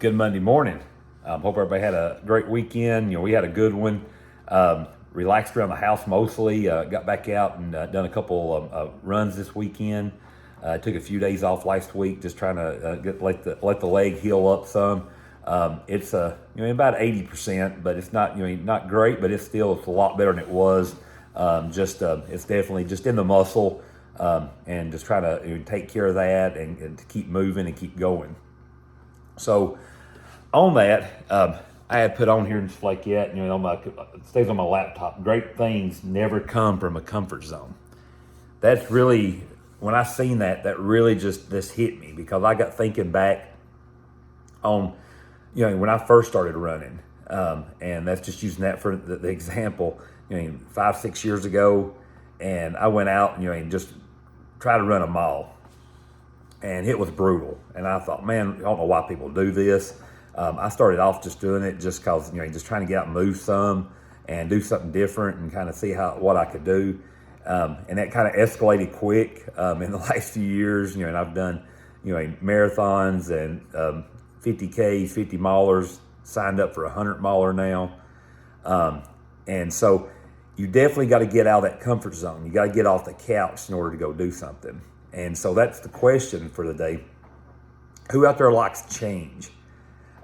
Good Monday morning. Hope everybody had a great weekend. We had a good one. Relaxed around the house mostly. Got back out and done a couple of runs this weekend. Took a few days off last week, just trying to let the leg heal up some. It's about 80%, but it's not great, but it's a lot better than it was. It's definitely just in the muscle, and just trying to take care of that and to keep moving and keep going. So on that, I had put on here and stuff like that, it stays on my laptop. Great things never come from a comfort zone. That's really, when I seen that really just hit me, because I got thinking back on, when I first started running, and that's just using that for the example, 5-6 years ago, and I went out and just tried to run a mile. And it was brutal. And I thought, man, I don't know why people do this. I started off just doing it just because, just trying to get out and move some and do something different and kind of see what I could do. And that kind of escalated quick in the last few years. And I've done, marathons and 50Ks, 50 milers, signed up for a 100 miler now. And so you definitely got to get out of that comfort zone. You got to get off the couch in order to go do something. And so that's the question for the day. Who out there likes change?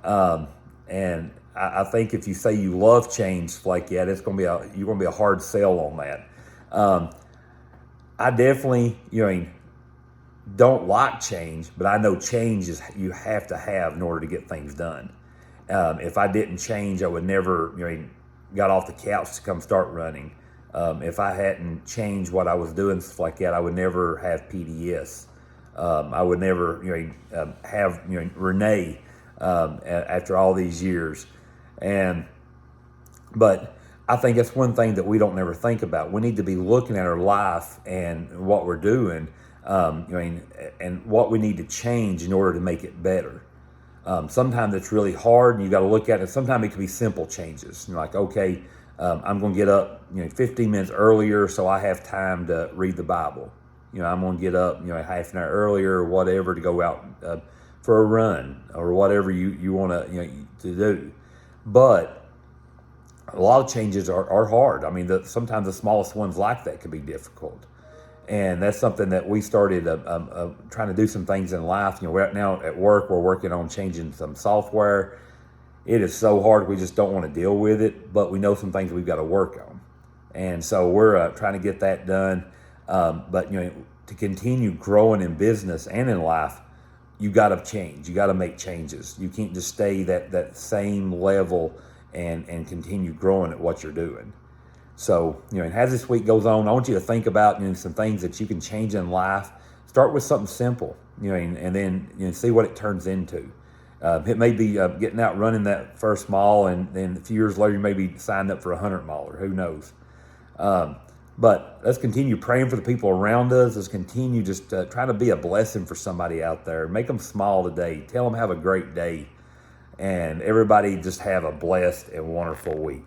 And I think if you say you love change like that, you're going to be a hard sell on that. I definitely, don't like change, but I know change is you have to have in order to get things done. If I didn't change, I would never, got off the couch to come start running. If I hadn't changed what I was doing, stuff like that, I would never have PDS. I would never, have, Renee, after all these years. But I think that's one thing that we don't never think about. We need to be looking at our life and what we're doing, and what we need to change in order to make it better. Sometimes it's really hard, and you got to look at it. Sometimes it can be simple changes. Like, okay, I'm going to get up, 15 minutes earlier so I have time to read the Bible. I'm going to get up, half an hour earlier or whatever to go out for a run or whatever you want to do. But a lot of changes are hard. I mean, sometimes the smallest ones like that could be difficult. And that's something that we started trying to do some things in life. Right now at work, we're working on changing some software. It is so hard, we just don't want to deal with it, but we know some things we've got to work on. And so we're trying to get that done. But, to continue growing in business and in life, you got to change. You got to make changes. You can't just stay that same level and continue growing at what you're doing. So, and as this week goes on, I want you to think about, some things that you can change in life. Start with something simple, and then, see what it turns into. It may be getting out running that first mile, and then a few years later you may be signed up for a 100 miler. Who knows? But let's continue praying for the people around us. Let's continue just trying to be a blessing for somebody out there. Make them smile today. Tell them have a great day. And everybody just have a blessed and wonderful week.